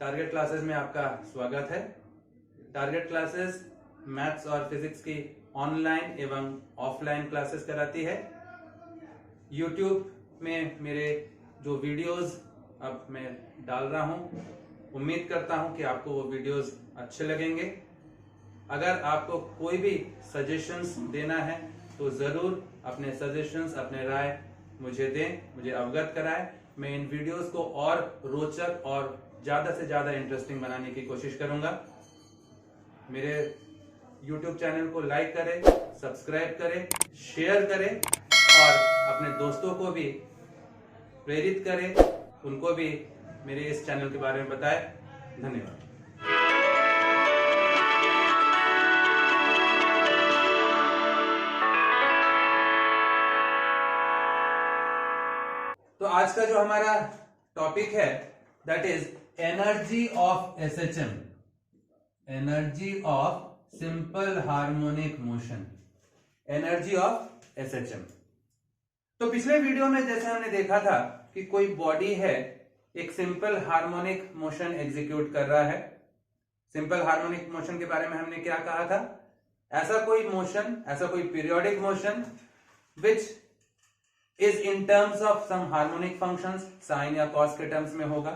Target classes में आपका स्वागत है। टारगेट क्लासेस मैथ्स और फिजिक्स की ऑनलाइन एवं ऑफलाइन क्लासेस कराती है। यूट्यूब में मेरे जो वीडियोस अब मैं डाल रहा हूं, उम्मीद करता हूं कि आपको वो वीडियोस अच्छे लगेंगे। अगर आपको कोई भी सजेशंस देना है तो जरूर अपने सजेशंस, अपने राय मुझे दें, मुझे अवगत कराएं। मैं इन वीडियोस को और रोचक और ज्यादा से ज्यादा इंटरेस्टिंग बनाने की कोशिश करूंगा। मेरे YouTube चैनल को लाइक करें, सब्सक्राइब करें, शेयर करें और अपने दोस्तों को भी प्रेरित करें, उनको भी मेरे इस चैनल के बारे में बताएं। धन्यवाद। तो आज का जो हमारा टॉपिक है that is energy of SHM, energy of simple harmonic motion, energy of SHM. तो पिछले वीडियो में जैसे हमने देखा था कि कोई बॉडी है, एक सिंपल हार्मोनिक मोशन एग्जीक्यूट कर रहा है। सिंपल हार्मोनिक मोशन के बारे में हमने क्या कहा था? ऐसा कोई मोशन, ऐसा कोई periodic motion which is in terms of some harmonic functions, sin या cos के terms में होगा।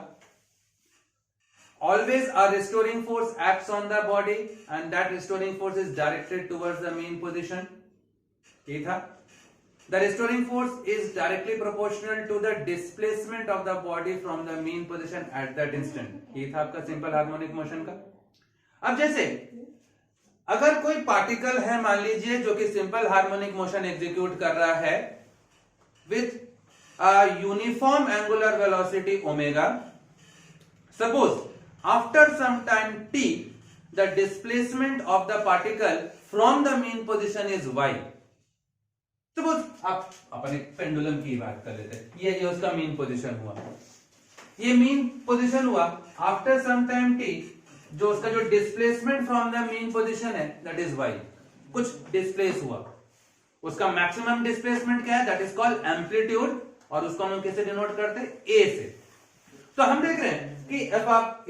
Always a restoring force acts on the body and that restoring force is directed towards the mean position। ये था। The restoring force is directly proportional to the displacement of the body from the mean position at that instant। ये था आपका simple harmonic motion का। अब जैसे अगर कोई पार्टिकल है, मान लीजिए, जो कि सिंपल हार्मोनिक मोशन एग्जीक्यूट कर रहा है with a uniform angular velocity omega, suppose after some time t the displacement of the particle from the mean position is y। suppose आप अपन एक पेंडुलम की बात कर लेते हैं। ये उसका मीन पोजीशन हुआ, ये मीन पोजीशन हुआ। आफ्टर सम टाइम t जो उसका जो displacement from the mean position है दैट इज y, कुछ डिस्प्लेस हुआ। उसका मैक्सिमम डिस्प्लेसमेंट क्या है? दैट इज कॉल्ड एम्पलीट्यूड, और उसको हम कैसे डिनोट करते हैं? ए से। तो हम देख रहे हैं कि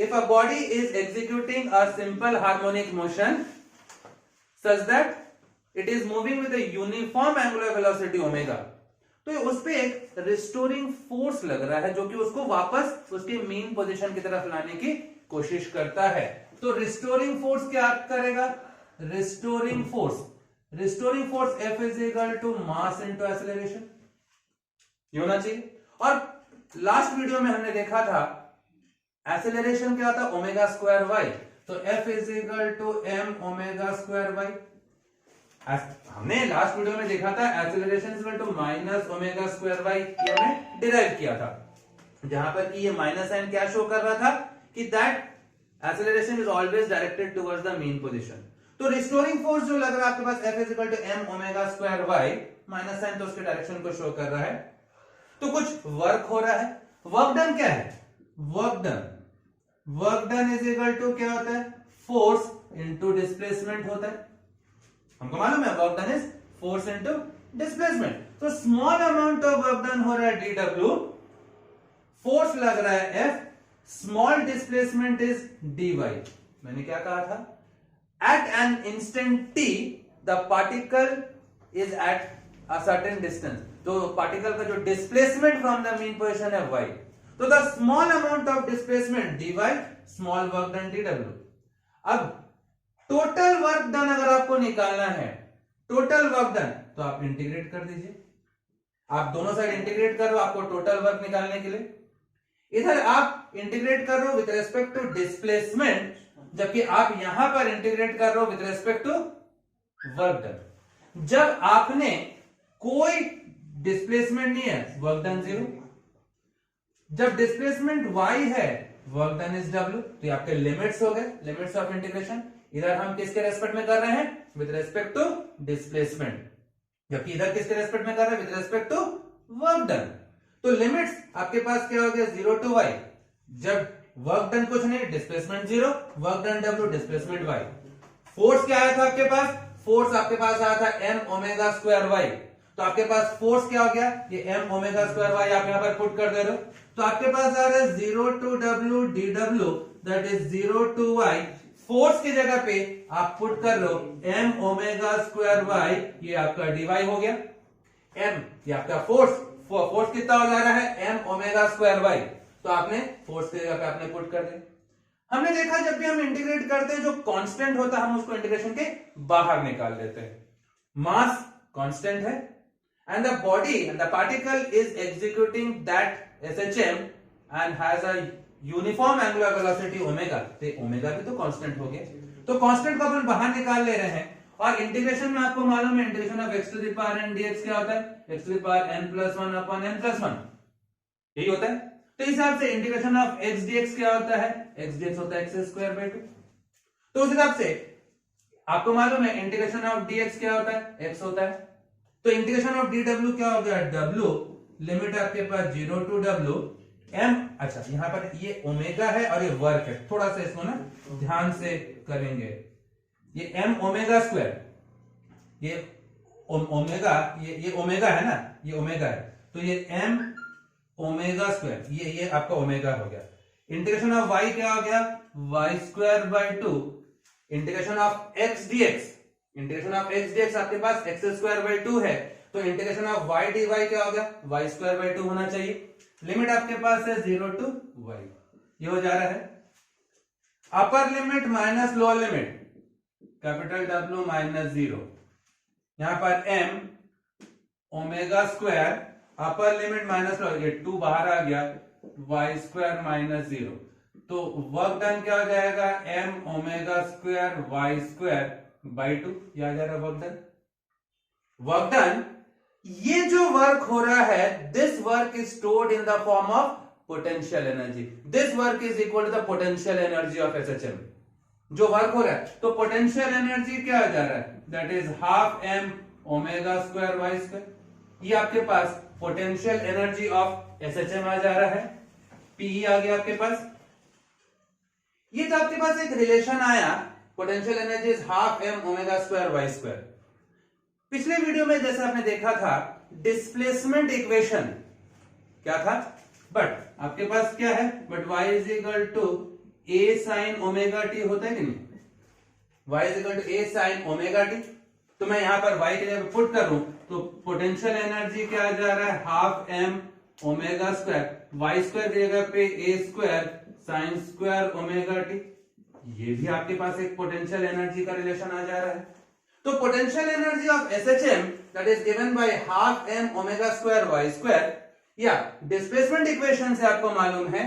if a body is executing a simple harmonic motion such that it is moving with a uniform angular velocity omega, तो उस पे एक रिस्टोरिंग फोर्स लग रहा है जो कि उसको वापस उसके मीन पोजीशन की तरफ लाने की कोशिश करता है। तो रिस्टोरिंग फोर्स क्या करेगा? Restoring force F is equal to mass into acceleration, ये होना चाहिए। और लास्ट वीडियो में हमने देखा था एक्सेलरेशन क्या था? Omega square y. तो F is equal to m omega square y. हमने लास्ट वीडियो में देखा था acceleration is equal to minus omega square y, ये हमने डिराइव किया था, जहां पर कि ये माइनस साइन क्या शो कर रहा था कि that acceleration is always directed towards the mean position. तो रिस्टोरिंग फोर्स जो लग रहा है आपके पास F is equal to m omega square y, minus sine तो उसके डायरेक्शन को शो कर रहा है। तो कुछ वर्क हो रहा है। वर्क डन क्या है? Work done is equal to क्या होता है? फोर्स इनटू डिस्प्लेसमेंट होता है। हमको मालूम है work done is force into displacement. तो small amount of work done हो रहा है dw, फोर्स लग रहा है F, small displacement is dy। मैंने क्या कहा था? At an instant t, the particle is at a certain distance। तो पार्टिकल का जो displacement from the mean position है y, तो the small amount of displacement dy, small work done dw। अब टोटल वर्क डन अगर आपको निकालना है, टोटल वर्क डन, तो आप इंटीग्रेट कर दीजिए। आप दोनों साइड इंटीग्रेट करो आपको टोटल वर्क निकालने के लिए। इधर आप इंटीग्रेट कर रहे हो विद रेस्पेक्ट टू डिस्प्लेसमेंट, जबकि आप यहां पर इंटीग्रेट कर रहे हो with respect to work done. जब आपने कोई डिस्प्लेसमेंट नहीं है, वर्क डन 0। जब डिस्प्लेसमेंट y है, वर्क डन इज w। तो ये आपके लिमिट्स हो गए, लिमिट्स ऑफ इंटीग्रेशन। इधर हम किसके रेस्पेक्ट में कर रहे हैं? विद रेस्पेक्ट टू डिस्प्लेसमेंट, जबकि इधर किसके रेस्पेक्ट में कर रहे हैं? With respect to work done. तो लिमिट्स आपके पास क्या हो गया? 0 टू y। जब वर्क डन कुछ नहीं, displacement 0, work done w, displacement y। Force क्या आया था आपके पास? फोर्स आपके पास आया था m ओमेगा स्क्वायर y। तो आपके पास फोर्स क्या हो गया? ये m ओमेगा स्क्वायर y आप यहां पर पुट कर दे रहे हो। तो आपके पास आ रहा है 0 to w dw that is 0 to y। Force की जगह पे आप पुट कर लो m ओमेगा स्क्वायर y, ये आपका dy हो गया। m ये आपका फोर्स कितना हो जा रहा है m ओमेगा स्क्वायर y, तो आपने फोर्स की जगह पे आपने पुट कर दिया। हमने देखा जब भी हम इंटीग्रेट करते हैं जो कांस्टेंट होता है हम उसको इंटीग्रेशन के बाहर निकाल देते हैं। मास कांस्टेंट है and the body and the particle is executing that SHM and has a uniform angular velocity omega, तो ओमेगा भी तो कांस्टेंट हो गया, तो कांस्टेंट को अपन बाहर निकाल ले रहे हैं। और इंटीग्रेशन में आपको मालूम है integration of x to the power n dx क्या होता है, x to the power n plus 1 upon n plus 1, यही होता है। तो इस हिसाब से इंटीग्रेशन ऑफ x dx क्या होता है, x dx होता है x स्क्वायर बाय 2। तो उस हिसाब से आपको मालूम है इंटीग्रेशन ऑफ dx क्या होता है, x होता है। तो इंटीग्रेशन ऑफ dw क्या हो गया, w लिमिट आपके पास 0 to w m। अच्छा यहां पर ये ओमेगा है और ये वर्क है, थोड़ा सा इसको ना ध्यान से करेंगे। ये m ओमेगा स्क्वायर, ये ओमेगा, ये ओमेगा है ना, ये ओमेगा है, तो ये m ओमेगा स्क्वायर, ये आपका ओमेगा हो गया। इंटीग्रेशन ऑफ y क्या हो गया, y square by 2। Integration of x dx, integration of x dx आपके पास x स्क्वायर बाय 2 है, तो इंटीग्रेशन ऑफ y dy क्या हो गया, y स्क्वायर बाय 2 होना चाहिए। लिमिट आपके पास है 0 to y, ये हो जा रहा है। Upper limit minus lower limit, capital W minus 0, यहां पर m omega square, upper limit minus lower, ये 2 बाहर आ गया, y स्क्वायर माइनस 0, तो वर्क डन क्या हो जाएगा, m omega square y square by 2, ये आ जा रहा है वर्क डन। वर्क डन, ये जो वर्क हो रहा है this work is stored in the form of potential energy. This work is equal to the potential energy of SHM. जो वर्क हो रहा है तो पोटेंशियल एनर्जी क्या आ जा रहा है, that is half m omega square Y square. ये आपके पास पोटेंशियल एनर्जी ऑफ एसएचएम आ जा रहा है, पी आ गया आपके पास। ये तो आपके पास एक रिलेशन आया, potential energy is half m omega square Y square. पिछले वीडियो में जैसे आपने देखा था डिस्प्लेसमेंट इक्वेशन क्या था, बट आपके पास क्या है, but y is equal to a sin omega t होता है कि नहीं, y is equal to a sin omega t। तो मैं यहां पर y के जगह पुट कर रहा हूं, तो पोटेंशियल एनर्जी क्या आ जा रहा है, half m omega square, y square की जगह पे a square sin square omega t। ये भी आपके पास एक पोटेंशियल एनर्जी का रिलेशन आ जा रहा है। तो potential energy of SHM that is given by half m omega square y square, या डिस्प्लेसमेंट इक्वेशन से आपको मालूम है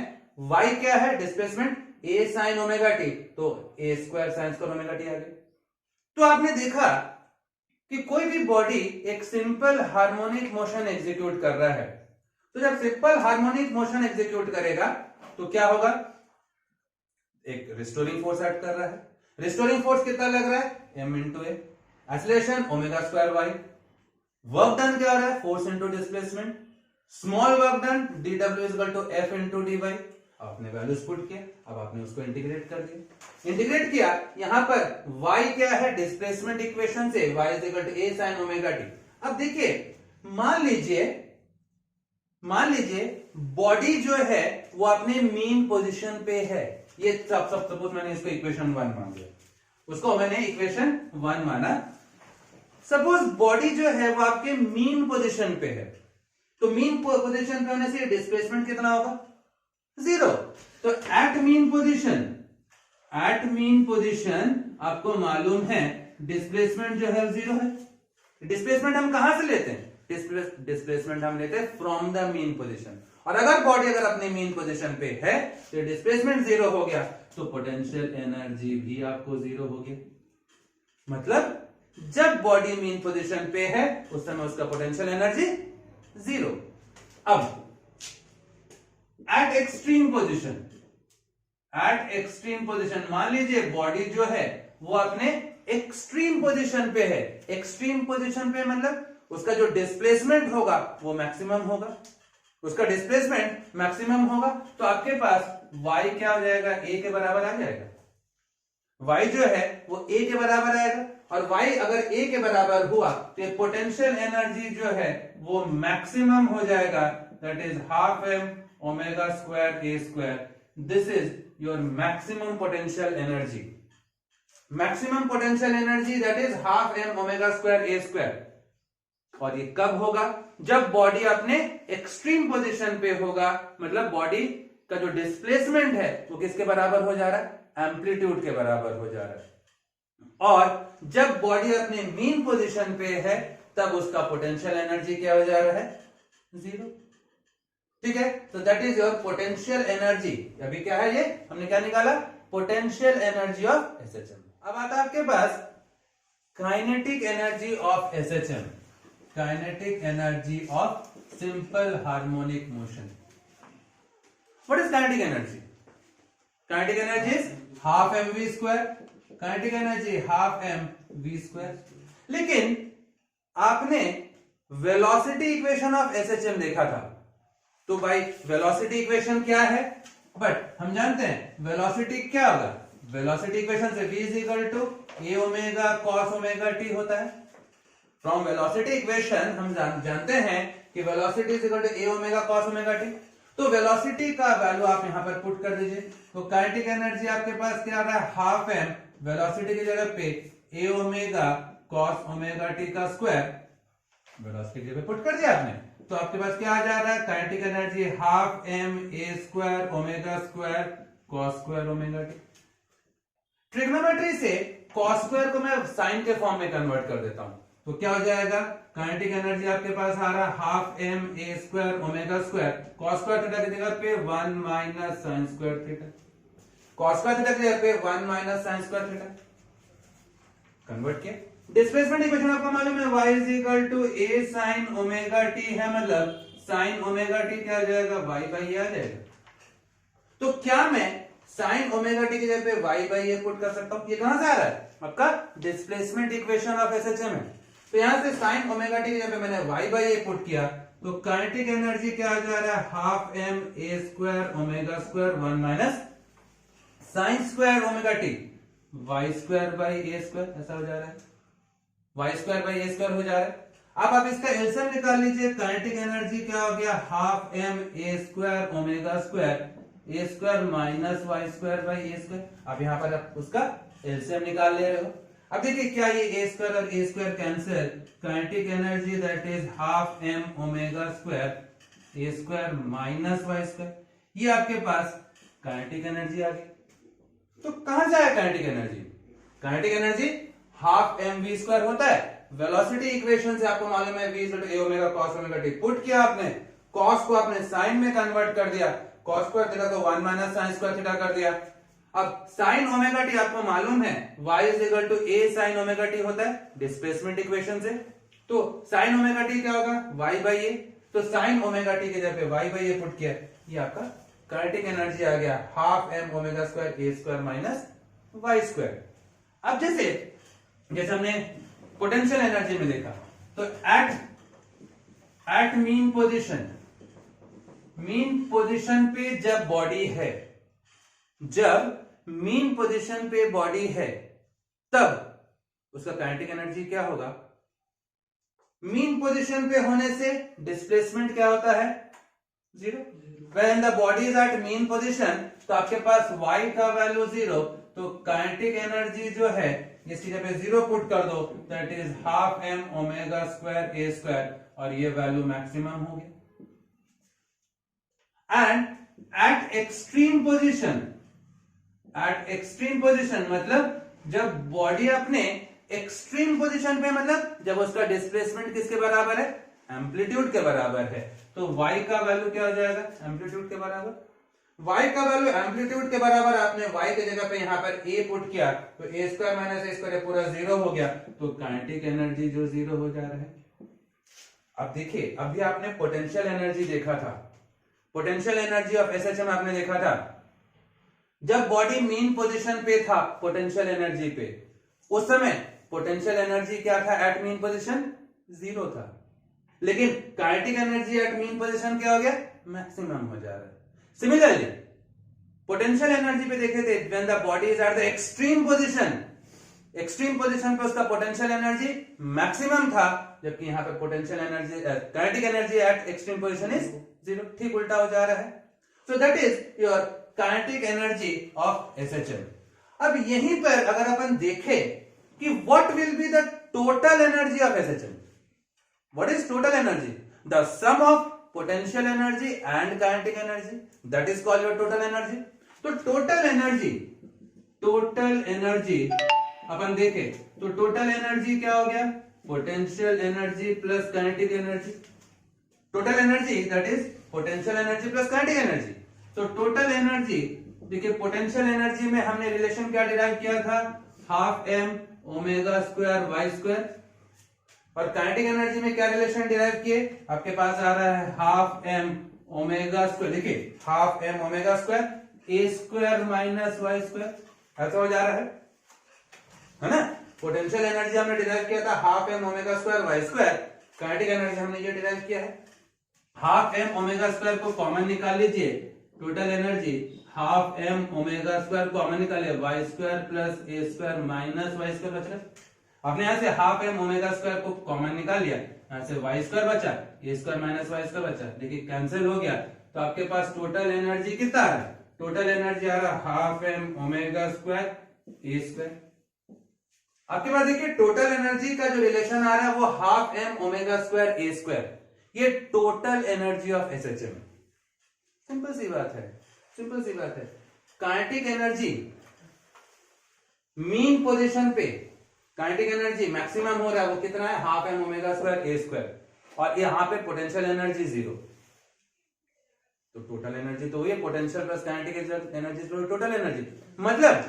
y क्या है, displacement a sin omega t, तो a square sin square omega t आ गया। तो आपने देखा कि कोई भी बॉडी एक सिंपल हार्मोनिक मोशन एग्जीक्यूट कर रहा है, तो जब सिंपल हार्मोनिक मोशन एग्जीक्यूट करेगा तो क्या होगा, एक रिस्टोरिंग फोर्स एक्ट कर रहा है। रिस्टोरिंग फोर्स कितना लग रहा है, m into a, acceleration omega square y. Work done क्या हो रहा है, force into displacement, small work done dw is equal to f into dy। आपने वैल्यूज पुट किया, अब आपने उसको इंटीग्रेट कर दिया। इंटीग्रेट किया, यहां पर y क्या है, डिस्प्लेसमेंट इक्वेशन से y is equal to a sin omega t। अब देखिए मान लीजिए बॉडी जो है वो अपने मीन पोजीशन पे है, ये सब सपोज मैंने इसको इक्वेशन 1 मान लिया, उसको मैंने इक्वेशन 1 माना। सपोज बॉडी जो है वो आपके मीन पोजीशन पे है, तो मीन पोजीशन पे होने से डिस्प्लेसमेंट कितना होगा, 0। तो एट मीन पोजीशन आपको मालूम है डिस्प्लेसमेंट जो है 0 है। डिस्प्लेसमेंट हम कहां से लेते हैं, डिस्प्लेसमेंट हम लेते हैं फ्रॉम द मीन पोजीशन। और अगर बॉडी अगर अपने मीन पोजीशन पे है तो डिस्प्लेसमेंट 0 हो गया, तो पोटेंशियल एनर्जी भी आपको 0 हो गया। मतलब जब बॉडी मीन पोजीशन पे है उस समय उसका पोटेंशियल एनर्जी 0। अब एट एक्सट्रीम पोजीशन मान लीजिए बॉडी जो है वो अपने एक्सट्रीम पोजीशन पे है। एक्सट्रीम पोजीशन पे मतलब उसका जो डिस्प्लेसमेंट होगा वो मैक्सिमम होगा, उसका डिस्प्लेसमेंट मैक्सिमम होगा। तो आपके पास y क्या हो जाएगा, a के बराबर आ जाएगा। y जो है वो a के बराबर आएगा, और y अगर a के बराबर हुआ तो पोटेंशियल एनर्जी जो है वो मैक्सिमम हो जाएगा, that is half m omega square a square. This is your maximum potential energy. Maximum potential energy that is half m omega square a square. और ये कब होगा? जब बॉडी अपने एक्सट्रीम पोजीशन पे होगा, मतलब बॉडी का जो डिस्प्लेसमेंट है वो किसके बराबर हो जा रहा है? एम्पलीट्यूड के बराबर हो जा रहा है। और जब बॉडी अपने मीन पोजीशन पे है तब उसका पोटेंशियल एनर्जी क्या हो जा रहा है? जीरो। ठीक है, तो that is your potential energy. अभी क्या है ये? हमने क्या निकाला? Potential energy of SHM. अब आता है आपके पास kinetic energy of SHM, kinetic energy of simple harmonic motion. What is kinetic energy? Kinetic energy is half M we square. Kinetic energy half M we square. लेकिन आपने velocity equation of SHM देखा था, तो भाई velocity equation क्या है? But हम जानते हैं वेलोसिटी क्या होगा? वेलोसिटी इक्वेशन से v is equal to A omega cos omega T होता है। फ्रॉम वेलोसिटी इक्वेशन हम जानते हैं कि velocity is equal to A omega cos omega T. तो वेलोसिटी का वैल्यू आप यहां पर पुट कर दीजिए, तो काइनेटिक एनर्जी आपके पास क्या आ रहा है? हाफ एम, वेलोसिटी की जगह पे ए ओमेगा कॉस ओमेगा टी का स्क्वायर, वेलोसिटी की जगह पुट कर दिया आपने, तो आपके पास क्या आ जा रहा है? Kinetic energy half M A square omega square cos square omega T. Trigonometry से कॉस स्क्वायर को मैं साइन के फॉर्म में कन्वर्ट कर देता हूं, तो क्या हो जाएगा? काइनेटिक एनर्जी आपके पास आ रहा है half M A square omega square cos square theta की जगह पे 1 minus sine square theta, cos square theta की जगह पे 1 minus sine square theta. Convert किया। डिस्प्लेसमेंट इक्वेशन आपको मालूम है y is equal to a sin omega t है, मतलब sin ओमेगा t क्या आ जाएगा? y बाई a आ जाएगा। तो क्या मैं sin ओमेगा t की जगह पे y बाई a पुट कर सकता हूं? ये कहां से आ रहा है? आपका डिस्प्लेसमेंट इक्वेशन ऑफ एसएचएम है। तो यहां से sin ओमेगा t की जगह पे मैंने y बाई a पुट किया, तो काइनेटिक एनर्जी क्या आ जा रहा है? Half M a square omega square 1 minus sine square omega t y square by a square, ऐसा हो जा रहा है। y square by a square हो जा रहा है। अब आप इसका एलसीएम निकाल लीजिए। काइनेटिक एनर्जी क्या हो गया? Half M a square omega square a square minus y square by a square. अब यहां पर आप उसका एलसीएम निकाल ले रहे हो। अब देखिए क्या ये a स्क्वायर और a square cancel, kinetic energy that is half M omega square a square minus y square, ये आपके पास काइनेटिक एनर्जी आ गई। तो कहां से आया kinetic energy? Kinetic energy half M we square होता है। वेलोसिटी इक्वेशन से आपको मालूम है v is equal to a omega cos omega t। Put किया आपने, cos को आपने sin में कन्वर्ट कर दिया, cos स्क्वायर थीटा को 1 माइनस sin स्क्वायर थीटा कर दिया। अब sin ओमेगा t आपको मालूम है y is equal to a sin omega t होता है डिस्प्लेसमेंट इक्वेशन से। तो sin ओमेगा t क्या होगा? y by a। तो sin ओमेगा t की जगह पे y बाई a पुट किया, ये आपका काइनेटिक एनर्जी आ गया half M omega square a square minus y square. अब जैसे हमने पोटेंशियल एनर्जी में देखा, तो एट मीन पोजीशन पे जब बॉडी है, जब मीन पोजीशन पे बॉडी है तब उसका काइनेटिक एनर्जी क्या होगा? मीन पोजीशन पे होने से डिस्प्लेसमेंट क्या होता है? Zero. When the body is at mean position, तो आपके पास y का वैल्यू जीरो, तो काइनेटिक एनर्जी जो है इसकी जगह पे जीरो पुट कर दो, that is half M omega square a square, और ये वैल्यू मैक्सिमम हो गया। एंड एट एक्सट्रीम पोजीशन मतलब जब बॉडी अपने एक्सट्रीम पोजीशन पे, मतलब जब उसका डिस्प्लेसमेंट किसके बराबर है? एम्पलीट्यूड के बराबर है। तो y का वैल्यू क्या हो जाएगा? एम्पलीट्यूड के बराबर। y का वैल्यू एम्पलीट्यूड के बराबर, आपने y की जगह पे यहां पर a पुट किया, तो a square minus a square पूरा जीरो हो गया, तो काइनेटिक एनर्जी जो जीरो हो जा रहा है। अब देखिए, अभी आपने पोटेंशियल एनर्जी देखा था, पोटेंशियल एनर्जी ऑफ एसएचएम आपने देखा था। जब बॉडी मीन पोजीशन पे था पोटेंशियल एनर्जी पे, उस समय पोटेंशियल एनर्जी क्या था? एट मीन पोजीशन जीरो था। लेकिन kinetic energy at mean position क्या हो गया? मैक्सिमम हो जा रहा है। सिमिलरली पोटेंशियल एनर्जी पे देखे थे, when the body is at the extreme position पे उसका पोटेंशियल एनर्जी मैक्सिमम था, जबकि यहां पर potential energy kinetic energy at extreme position is zero. ठीक उल्टा हो जा रहा है। So that is your kinetic energy of SHM. अब यहीं पर अगर अपन देखें कि what will be the total energy of SHM? What is total energy? The sum of potential energy and kinetic energy. That is called your total energy. तो total energy अपन देखें तो total energy क्या हो गया? Potential energy plus kinetic energy. Total energy that is potential energy plus kinetic energy. तो total energy देखिए potential energy में हमने रिलेशन क्या डिराइव किया था? Half M omega square Y square. और काइनेटिक एनर्जी में क्या रिलेशन डिराइव किए? आपके पास आ रहा है हाफ एम ओमेगा स्क्वायर। देखिए half M omega square a square minus Y square. ऐसा हो जा रहा है ना? पोटेंशियल एनर्जी हमने डिराइव किया था half M omega square Y square. Kinetic energy हमने ये डिराइव किया है हाफ एम ओमेगा स्क्वायर को कॉमन निकाल लीजिए। Total energy half M omega square common निकालिए Y square plus A square minus Y square बच रहा। आपने यहां से हाफ एम ओमेगा स्क्वायर को कॉमन निकाल लिया, यहां से वाई स्क्वायर बचा, A square minus Y square बचा। देखिए कैंसिल हो गया तो आपके पास टोटल एनर्जी कितना आ रहा है? टोटल एनर्जी आ रहा है half M omega square a square. आपके पास देखिए टोटल एनर्जी का जो रिलेशन आ रहा है वो half M omega square a square. ये total energy of SHM. Simple सी बात है, सिंपल सी बात है। काइनेटिक एनर्जी मीन पोजीशन पे काइनेटिक एनर्जी मैक्सिमम हो रहा है वो कितना है? Half M omega square a square. और यहां पे पोटेंशियल एनर्जी 0। तो टोटल एनर्जी तो ये potential plus kinetic energy total energy. मतलब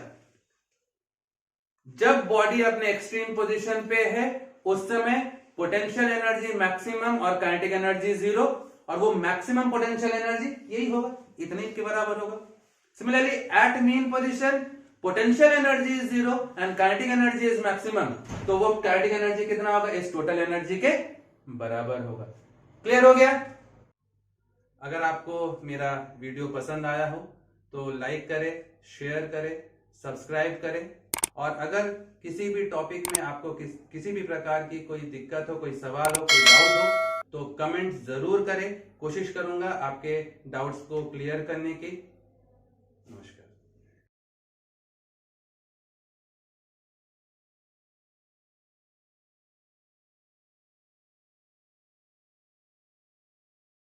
जब बॉडी अपने एक्सट्रीम पोजीशन पे है उस समय पोटेंशियल एनर्जी मैक्सिमम और काइनेटिक एनर्जी 0, और वो मैक्सिमम पोटेंशियल एनर्जी यही होगा, इतने के बराबर होगा। Similarly at mean position potential energy is 0 and kinetic energy is maximum, तो वो काइनेटिक एनर्जी कितना होगा? इस टोटल एनर्जी के बराबर होगा। क्लियर हो गया? अगर आपको मेरा वीडियो पसंद आया हो तो लाइक करें, शेयर करें, सब्सक्राइब करें। और अगर किसी भी टॉपिक में आपको किसी भी प्रकार की कोई दिक्कत हो, कोई सवाल हो, कोई डाउट हो तो कमेंट जरूर करें। कोशिश करूंगा आपके डाउट्स को क्लियर करने की। नमस्कार।